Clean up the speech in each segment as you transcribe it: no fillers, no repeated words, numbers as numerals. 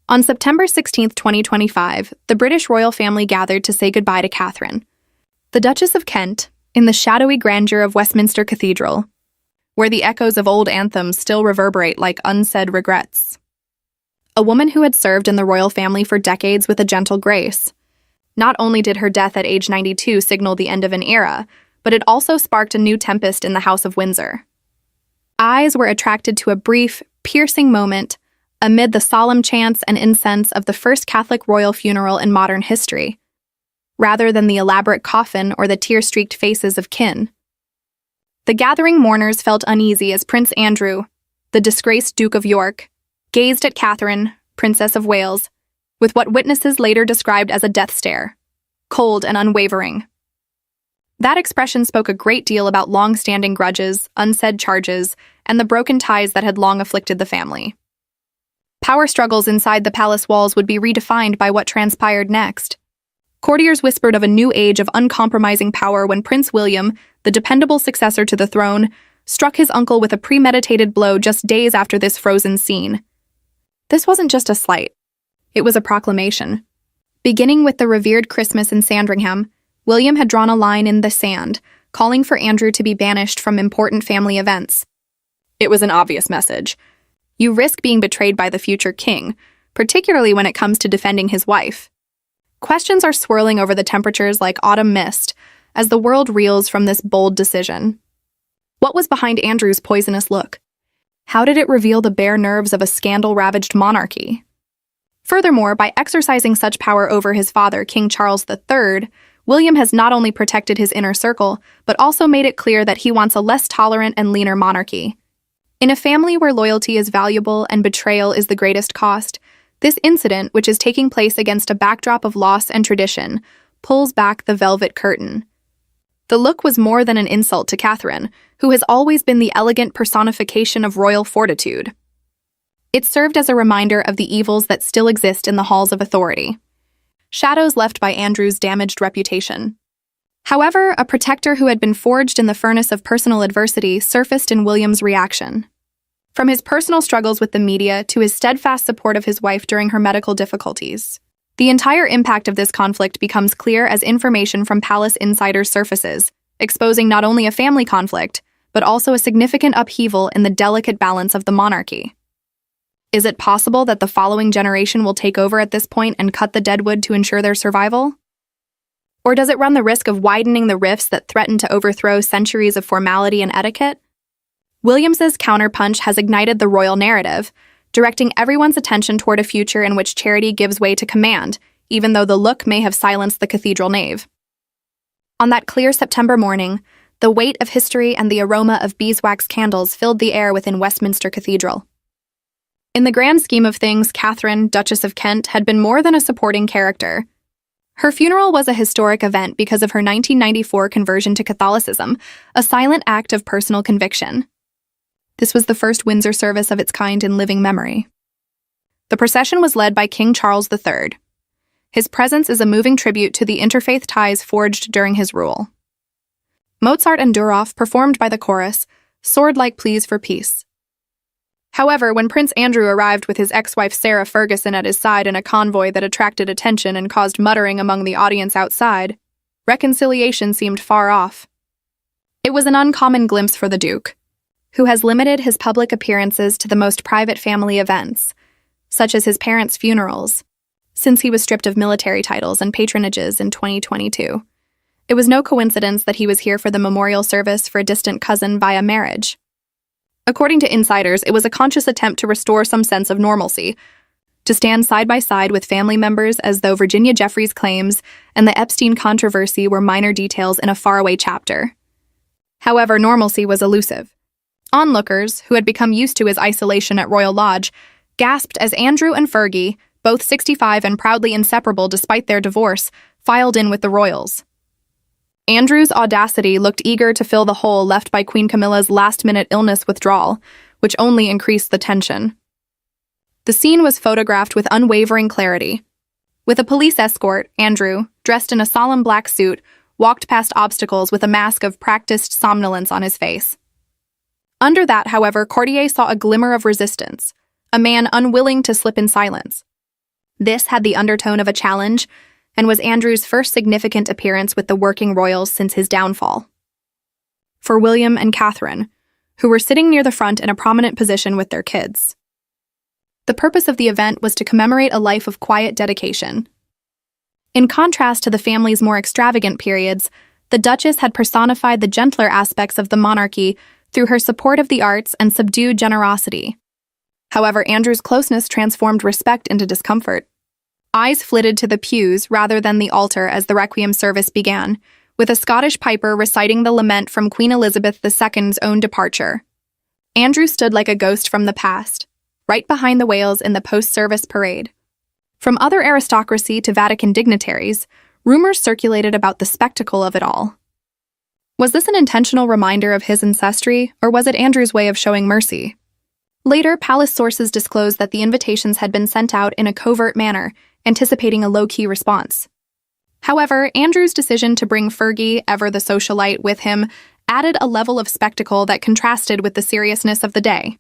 On September 16, 2025, the British royal family gathered to say goodbye to Catherine, the Duchess of Kent, in the shadowy grandeur of Westminster Cathedral, where the echoes of old anthems still reverberate like unsaid regrets. A woman who had served in the royal family for decades with a gentle grace. Not only did her death at age 92 signal the end of an era, but it also sparked a new tempest in the House of Windsor. Eyes were attracted to a brief, piercing moment amid the solemn chants and incense of the first Catholic royal funeral in modern history, rather than the elaborate coffin or the tear-streaked faces of kin. The gathering mourners felt uneasy as Prince Andrew, the disgraced Duke of York, gazed at Catherine, Princess of Wales, with what witnesses later described as a death stare, cold and unwavering. That expression spoke a great deal about long-standing grudges, unsaid charges, and the broken ties that had long afflicted the family. Power struggles inside the palace walls would be redefined by what transpired next. Courtiers whispered of a new age of uncompromising power when Prince William, the dependable successor to the throne, struck his uncle with a premeditated blow just days after this frozen scene. This wasn't just a slight. It was a proclamation. Beginning with the revered Christmas in Sandringham, William had drawn a line in the sand, calling for Andrew to be banished from important family events. It was an obvious message. You risk being betrayed by the future king, particularly when it comes to defending his wife. Questions are swirling over the temperatures like autumn mist as the world reels from this bold decision. What was behind Andrew's poisonous look? How did it reveal the bare nerves of a scandal-ravaged monarchy? Furthermore, by exercising such power over his father, King Charles III, William has not only protected his inner circle, but also made it clear that he wants a less tolerant and leaner monarchy. In a family where loyalty is valuable and betrayal is the greatest cost, this incident, which is taking place against a backdrop of loss and tradition, pulls back the velvet curtain. The look was more than an insult to Catherine, who has always been the elegant personification of royal fortitude. It served as a reminder of the evils that still exist in the halls of authority. Shadows left by Andrew's damaged reputation. However, a protector who had been forged in the furnace of personal adversity surfaced in William's reaction. From his personal struggles with the media to his steadfast support of his wife during her medical difficulties, the entire impact of this conflict becomes clear as information from palace insiders surfaces, exposing not only a family conflict, but also a significant upheaval in the delicate balance of the monarchy. Is it possible that the following generation will take over at this point and cut the deadwood to ensure their survival? Or does it run the risk of widening the rifts that threaten to overthrow centuries of formality and etiquette? Williams's counterpunch has ignited the royal narrative, directing everyone's attention toward a future in which charity gives way to command, even though the look may have silenced the cathedral nave. On that clear September morning, the weight of history and the aroma of beeswax candles filled the air within Westminster Cathedral. In the grand scheme of things, Catherine, Duchess of Kent, had been more than a supporting character. Her funeral was a historic event because of her 1994 conversion to Catholicism, a silent act of personal conviction. This was the first Windsor service of its kind in living memory. The procession was led by King Charles III. His presence is a moving tribute to the interfaith ties forged during his rule. Mozart and Duroff, performed by the chorus, soared like pleas for peace. However, when Prince Andrew arrived with his ex-wife Sarah Ferguson at his side in a convoy that attracted attention and caused muttering among the audience outside, reconciliation seemed far off. It was an uncommon glimpse for the Duke, who has limited his public appearances to the most private family events, such as his parents' funerals, since he was stripped of military titles and patronages in 2022. It was no coincidence that he was here for the memorial service for a distant cousin via marriage. According to insiders, it was a conscious attempt to restore some sense of normalcy, to stand side by side with family members as though Virginia Jeffries' claims and the Epstein controversy were minor details in a faraway chapter. However, normalcy was elusive. Onlookers, who had become used to his isolation at Royal Lodge, gasped as Andrew and Fergie, both 65 and proudly inseparable despite their divorce, filed in with the royals. Andrew's audacity looked eager to fill the hole left by Queen Camilla's last-minute illness withdrawal, which only increased the tension. The scene was photographed with unwavering clarity. With a police escort, Andrew, dressed in a solemn black suit, walked past obstacles with a mask of practiced somnolence on his face. Under that, however, Courtier saw a glimmer of resistance, a man unwilling to slip in silence. This had the undertone of a challenge and was Andrew's first significant appearance with the working royals since his downfall. For William and Catherine, who were sitting near the front in a prominent position with their kids. The purpose of the event was to commemorate a life of quiet dedication. In contrast to the family's more extravagant periods, the Duchess had personified the gentler aspects of the monarchy through her support of the arts and subdued generosity. However, Andrew's closeness transformed respect into discomfort. Eyes flitted to the pews rather than the altar as the requiem service began, with a Scottish piper reciting the lament from Queen Elizabeth II's own departure. Andrew stood like a ghost from the past, right behind the whales in the post-service parade. From other aristocracy to Vatican dignitaries, rumors circulated about the spectacle of it all. Was this an intentional reminder of his ancestry, or was it Andrew's way of showing mercy? Later, palace sources disclosed that the invitations had been sent out in a covert manner, anticipating a low-key response. However, Andrew's decision to bring Fergie, ever the socialite, with him added a level of spectacle that contrasted with the seriousness of the day.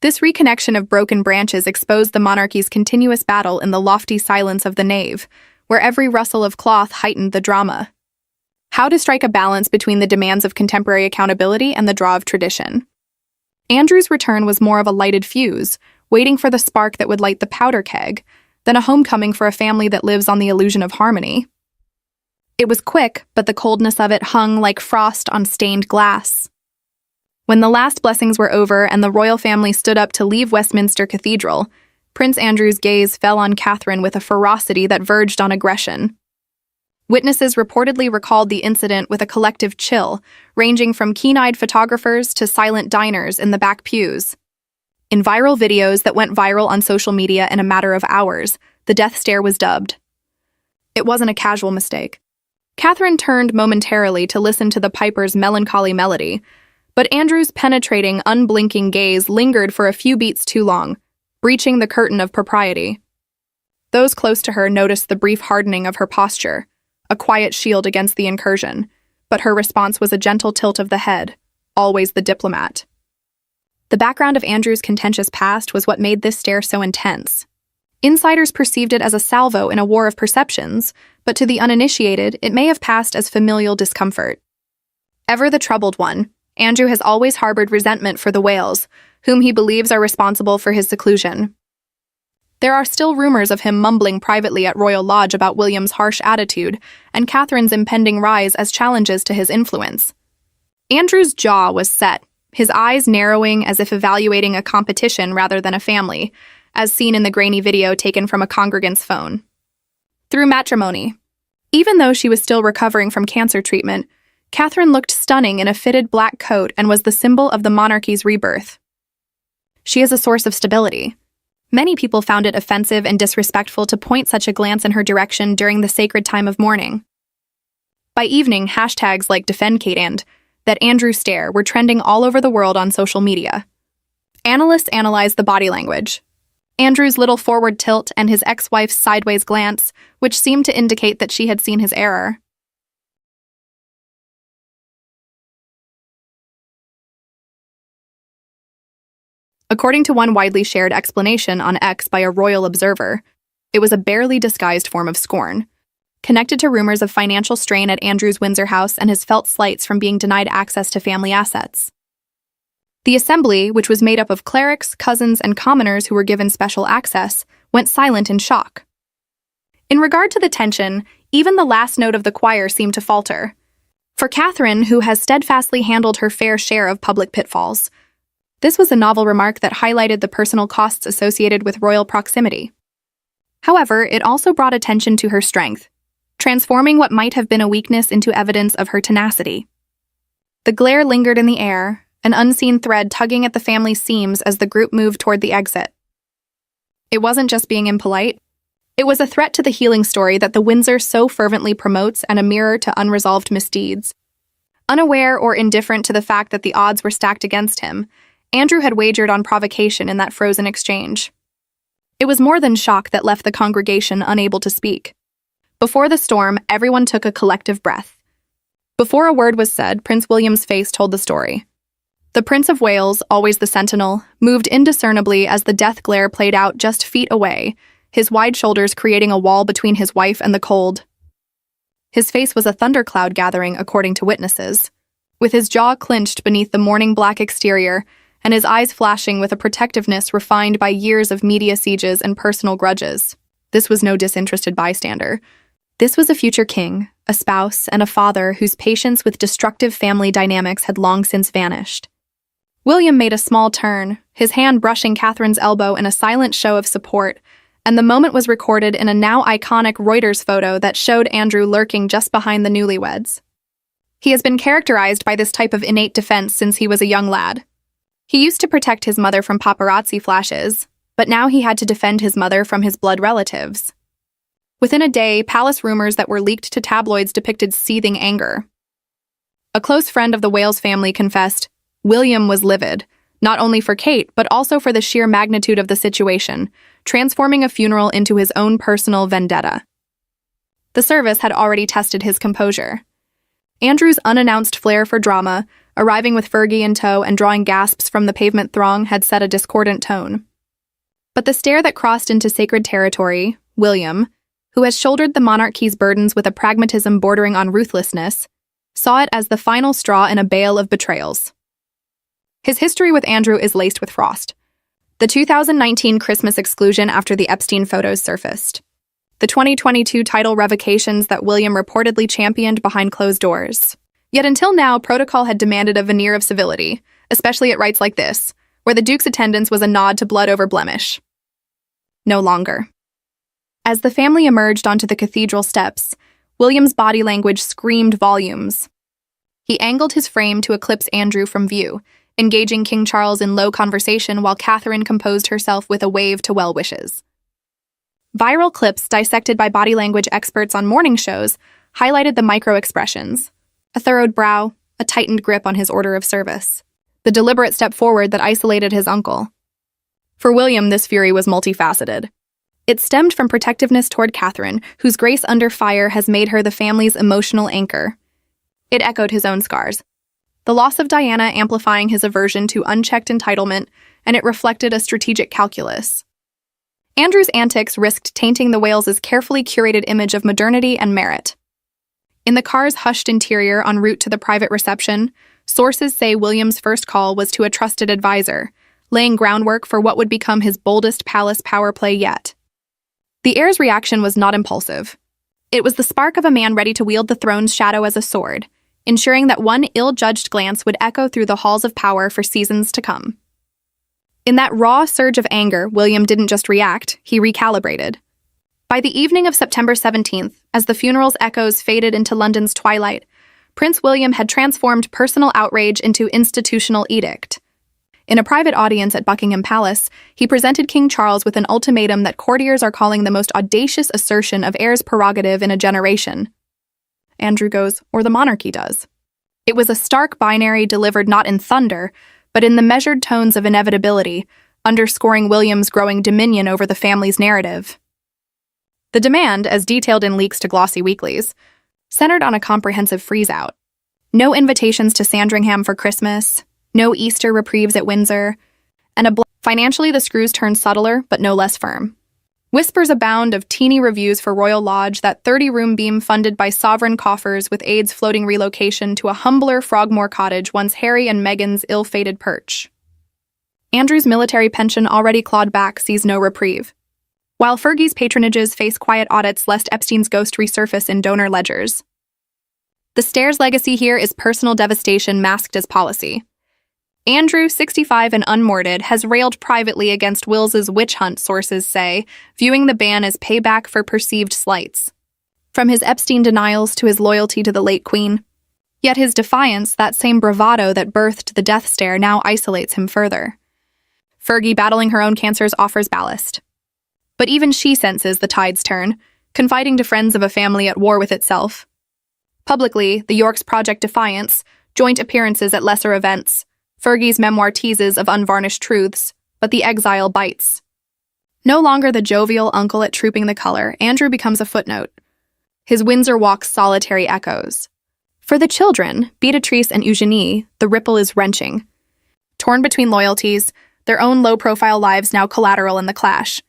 This reconnection of broken branches exposed the monarchy's continuous battle in the lofty silence of the nave, where every rustle of cloth heightened the drama. How to strike a balance between the demands of contemporary accountability and the draw of tradition. Andrew's return was more of a lighted fuse, waiting for the spark that would light the powder keg, than a homecoming for a family that lives on the illusion of harmony. It was quick, but the coldness of it hung like frost on stained glass. When the last blessings were over and the royal family stood up to leave Westminster Cathedral, Prince Andrew's gaze fell on Catherine with a ferocity that verged on aggression. Witnesses reportedly recalled the incident with a collective chill, ranging from keen-eyed photographers to silent diners in the back pews. In viral videos that went viral on social media in a matter of hours, the death stare was dubbed. It wasn't a casual mistake. Catherine turned momentarily to listen to the piper's melancholy melody, but Andrew's penetrating, unblinking gaze lingered for a few beats too long, breaching the curtain of propriety. Those close to her noticed the brief hardening of her posture, a quiet shield against the incursion, but her response was a gentle tilt of the head, always the diplomat. The background of Andrew's contentious past was what made this stare so intense. Insiders perceived it as a salvo in a war of perceptions, but to the uninitiated, it may have passed as familial discomfort. Ever the troubled one, Andrew has always harbored resentment for the Wales, whom he believes are responsible for his seclusion. There are still rumors of him mumbling privately at Royal Lodge about William's harsh attitude and Catherine's impending rise as challenges to his influence. Andrew's jaw was set, his eyes narrowing as if evaluating a competition rather than a family, as seen in the grainy video taken from a congregant's phone. Through matrimony. Even though she was still recovering from cancer treatment, Catherine looked stunning in a fitted black coat and was the symbol of the monarchy's rebirth. She is a source of stability. Many people found it offensive and disrespectful to point such a glance in her direction during the sacred time of mourning. By evening, hashtags like Defend Kate and That Andrew Stare were trending all over the world on social media. Analysts analyzed the body language. Andrew's little forward tilt and his ex-wife's sideways glance, which seemed to indicate that she had seen his error. According to one widely shared explanation on X by a royal observer, it was a barely disguised form of scorn, connected to rumors of financial strain at Andrew's Windsor house and his felt slights from being denied access to family assets. The assembly, which was made up of clerics, cousins, and commoners who were given special access, went silent in shock. In regard to the tension, even the last note of the choir seemed to falter. For Catherine, who has steadfastly handled her fair share of public pitfalls, this was a novel remark that highlighted the personal costs associated with royal proximity. However, it also brought attention to her strength, transforming what might have been a weakness into evidence of her tenacity. The glare lingered in the air, an unseen thread tugging at the family's seams as the group moved toward the exit. It wasn't just being impolite. It was a threat to the healing story that the Windsor so fervently promotes and a mirror to unresolved misdeeds. Unaware or indifferent to the fact that the odds were stacked against him, Andrew had wagered on provocation in that frozen exchange. It was more than shock that left the congregation unable to speak. Before the storm, everyone took a collective breath. Before a word was said, Prince William's face told the story. The Prince of Wales, always the sentinel, moved indiscernibly as the death glare played out just feet away, his wide shoulders creating a wall between his wife and the cold. His face was a thundercloud gathering, according to witnesses, with his jaw clenched beneath the morning black exterior and his eyes flashing with a protectiveness refined by years of media sieges and personal grudges. This was no disinterested bystander. This was a future king, a spouse, and a father whose patience with destructive family dynamics had long since vanished. William made a small turn, his hand brushing Catherine's elbow in a silent show of support, and the moment was recorded in a now iconic Reuters photo that showed Andrew lurking just behind the newlyweds. He has been characterized by this type of innate defense since he was a young lad. He used to protect his mother from paparazzi flashes, but now he had to defend his mother from his blood relatives. Within a day, palace rumors that were leaked to tabloids depicted seething anger. A close friend of the Wales family confessed, William was livid, not only for Kate, but also for the sheer magnitude of the situation, transforming a funeral into his own personal vendetta. The service had already tested his composure. Andrew's unannounced flair for drama, arriving with Fergie in tow and drawing gasps from the pavement throng, had set a discordant tone. But the stare that crossed into sacred territory, William, who has shouldered the monarchy's burdens with a pragmatism bordering on ruthlessness, saw it as the final straw in a bale of betrayals. His history with Andrew is laced with frost. The 2019 Christmas exclusion after the Epstein photos surfaced. The 2022 title revocations that William reportedly championed behind closed doors. Yet until now, protocol had demanded a veneer of civility, especially at rites like this, where the Duke's attendance was a nod to blood over blemish. No longer. As the family emerged onto the cathedral steps, William's body language screamed volumes. He angled his frame to eclipse Andrew from view, engaging King Charles in low conversation while Catherine composed herself with a wave to well wishes. Viral clips dissected by body language experts on morning shows highlighted the micro-expressions: a furrowed brow, a tightened grip on his order of service, the deliberate step forward that isolated his uncle. For William, this fury was multifaceted. It stemmed from protectiveness toward Catherine, whose grace under fire has made her the family's emotional anchor. It echoed his own scars. The loss of Diana amplifying his aversion to unchecked entitlement, and it reflected a strategic calculus. Andrew's antics risked tainting the Wales's carefully curated image of modernity and merit. In the car's hushed interior en route to the private reception, sources say William's first call was to a trusted advisor, laying groundwork for what would become his boldest palace power play yet. The heir's reaction was not impulsive. It was the spark of a man ready to wield the throne's shadow as a sword, ensuring that one ill-judged glance would echo through the halls of power for seasons to come. In that raw surge of anger, William didn't just react, he recalibrated. By the evening of September 17th, as the funeral's echoes faded into London's twilight, Prince William had transformed personal outrage into institutional edict. In a private audience at Buckingham Palace, he presented King Charles with an ultimatum that courtiers are calling the most audacious assertion of heir's prerogative in a generation. Andrew goes, or the monarchy does. It was a stark binary delivered not in thunder, but in the measured tones of inevitability, underscoring William's growing dominion over the family's narrative. The demand, as detailed in leaks to glossy weeklies, centered on a comprehensive freeze-out. No invitations to Sandringham for Christmas, no Easter reprieves at Windsor, and financially the screws turned subtler but no less firm. Whispers abound of teeny reviews for Royal Lodge, that 30-room beam funded by sovereign coffers with aides floating relocation to a humbler Frogmore cottage once Harry and Meghan's ill-fated perch. Andrew's military pension already clawed back sees no reprieve, while Fergie's patronages face quiet audits lest Epstein's ghost resurface in donor ledgers. The Stairs' legacy here is personal devastation masked as policy. Andrew, 65 and unmorted, has railed privately against Wills's witch hunt, sources say, viewing the ban as payback for perceived slights. From his Epstein denials to his loyalty to the late Queen. Yet his defiance, that same bravado that birthed the death stare, now isolates him further. Fergie, battling her own cancers, offers ballast. But even she senses the tide's turn, confiding to friends of a family at war with itself. Publicly, the Yorks Project Defiance, joint appearances at lesser events, Fergie's memoir teases of unvarnished truths, but the exile bites. No longer the jovial uncle at Trooping the Color, Andrew becomes a footnote. His Windsor walks solitary echoes. For the children, Beatrice and Eugenie, the ripple is wrenching. Torn between loyalties, their own low-profile lives now collateral in the clash.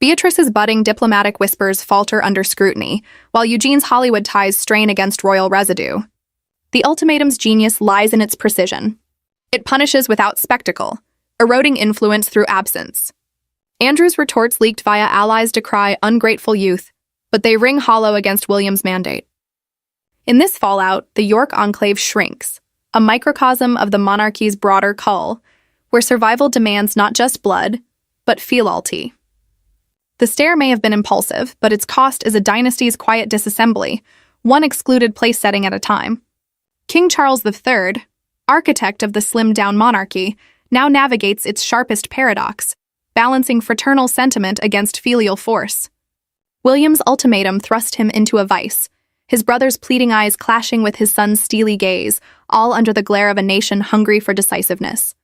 Beatrice's budding diplomatic whispers falter under scrutiny, while Eugene's Hollywood ties strain against royal residue. The ultimatum's genius lies in its precision. It punishes without spectacle, eroding influence through absence. Andrew's retorts leaked via allies decry ungrateful youth, but they ring hollow against William's mandate. In this fallout, the York enclave shrinks, a microcosm of the monarchy's broader cull, where survival demands not just blood, but fealty. The stare may have been impulsive, but its cost is a dynasty's quiet disassembly, one excluded place setting at a time. King Charles III, architect of the slimmed-down monarchy, now navigates its sharpest paradox, balancing fraternal sentiment against filial force. William's ultimatum thrust him into a vice, his brother's pleading eyes clashing with his son's steely gaze, all under the glare of a nation hungry for decisiveness.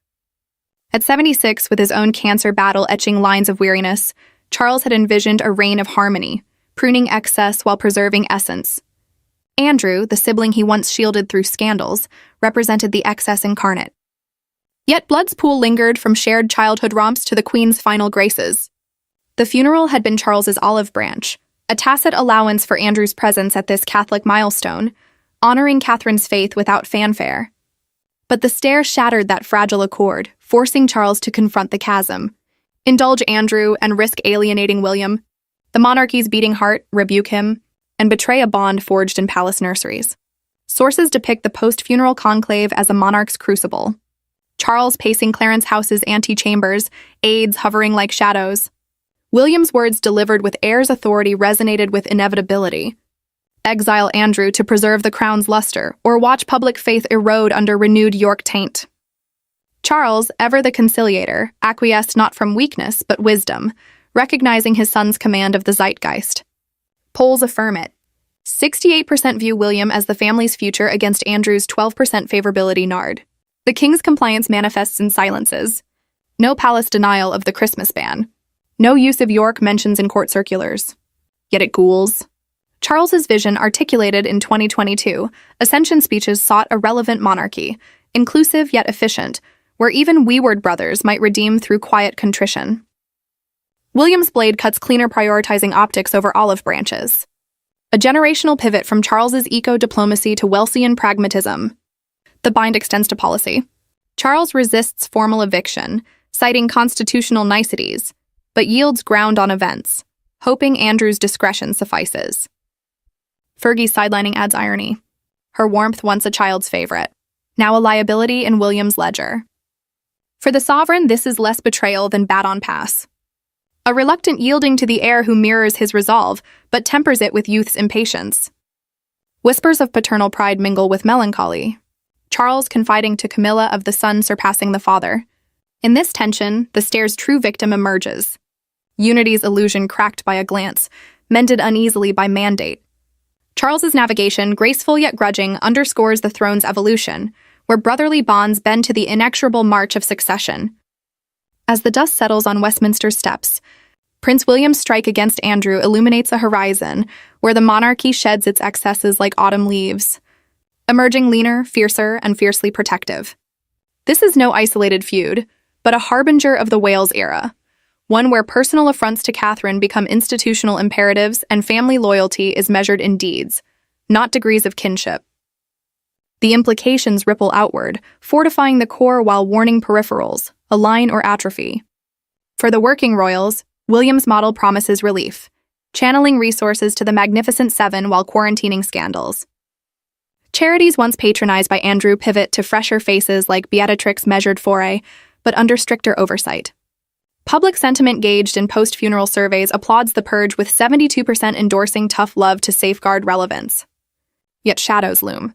At 76, with his own cancer battle etching lines of weariness, Charles had envisioned a reign of harmony, pruning excess while preserving essence. Andrew, the sibling he once shielded through scandals, represented the excess incarnate. Yet blood's pool lingered from shared childhood romps to the Queen's final graces. The funeral had been Charles's olive branch, a tacit allowance for Andrew's presence at this Catholic milestone, honoring Catherine's faith without fanfare. But the stare shattered that fragile accord, forcing Charles to confront the chasm. Indulge Andrew and risk alienating William, the monarchy's beating heart rebuke him, and betray a bond forged in palace nurseries. Sources depict the post-funeral conclave as a monarch's crucible. Charles pacing Clarence House's antechambers, aides hovering like shadows. William's words delivered with heir's authority resonated with inevitability. Exile Andrew to preserve the crown's luster, or watch public faith erode under renewed York taint. Charles, ever the conciliator, acquiesced not from weakness but wisdom, recognizing his son's command of the zeitgeist. Polls affirm it. 68% view William as the family's future against Andrew's 12% favorability nard. The king's compliance manifests in silences. No palace denial of the Christmas ban. No use of York mentions in court circulars. Yet it ghouls. Charles's vision, articulated in 2022, Ascension speeches sought a relevant monarchy, inclusive yet efficient, where even wayward brothers might redeem through quiet contrition. William's blade cuts cleaner, prioritizing optics over olive branches. A generational pivot from Charles's eco-diplomacy to Wellesian pragmatism. The bind extends to policy. Charles resists formal eviction, citing constitutional niceties, but yields ground on events, hoping Andrew's discretion suffices. Fergie's sidelining adds irony. Her warmth, once a child's favorite, now a liability in William's ledger. For the sovereign, this is less betrayal than baton pass. A reluctant yielding to the heir who mirrors his resolve, but tempers it with youth's impatience. Whispers of paternal pride mingle with melancholy. Charles confiding to Camilla of the son surpassing the father. In this tension, the stare's true victim emerges. Unity's illusion cracked by a glance, mended uneasily by mandate. Charles's navigation, graceful yet grudging, underscores the throne's evolution, where brotherly bonds bend to the inexorable march of succession. As the dust settles on Westminster's steps, Prince William's strike against Andrew illuminates a horizon where the monarchy sheds its excesses like autumn leaves, emerging leaner, fiercer, and fiercely protective. This is no isolated feud, but a harbinger of the Wales era, one where personal affronts to Catherine become institutional imperatives and family loyalty is measured in deeds, not degrees of kinship. The implications ripple outward, fortifying the core while warning peripherals, align or atrophy. For the working royals, William's model promises relief, channeling resources to the Magnificent Seven while quarantining scandals. Charities once patronized by Andrew pivot to fresher faces like Beatrix's measured foray, but under stricter oversight. Public sentiment gauged in post-funeral surveys applauds the purge, with 72% endorsing tough love to safeguard relevance. Yet shadows loom.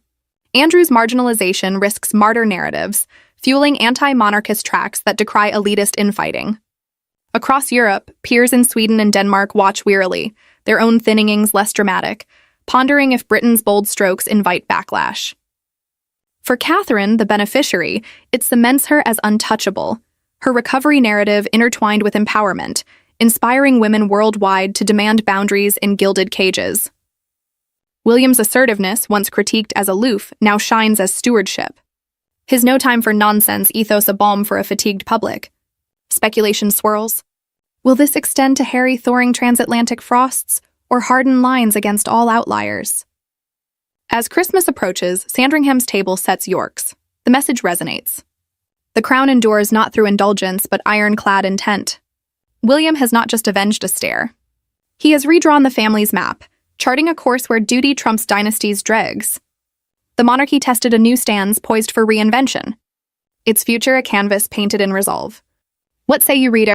Andrew's marginalization risks martyr narratives, fueling anti-monarchist tracks that decry elitist infighting. Across Europe, peers in Sweden and Denmark watch wearily, their own thinnings less dramatic, pondering if Britain's bold strokes invite backlash. For Catherine, the beneficiary, it cements her as untouchable, her recovery narrative intertwined with empowerment, inspiring women worldwide to demand boundaries in gilded cages. William's assertiveness, once critiqued as aloof, now shines as stewardship. His no time for nonsense ethos a balm for a fatigued public. Speculation swirls. Will this extend to hairy, thawing transatlantic frosts, or harden lines against all outliers? As Christmas approaches, Sandringham's table sets York's. The message resonates. The crown endures not through indulgence, but ironclad intent. William has not just avenged a stare. He has redrawn the family's map, charting a course where duty trumps dynasty's dregs. The monarchy tested a new stance poised for reinvention. Its future a canvas painted in resolve. What say you, reader?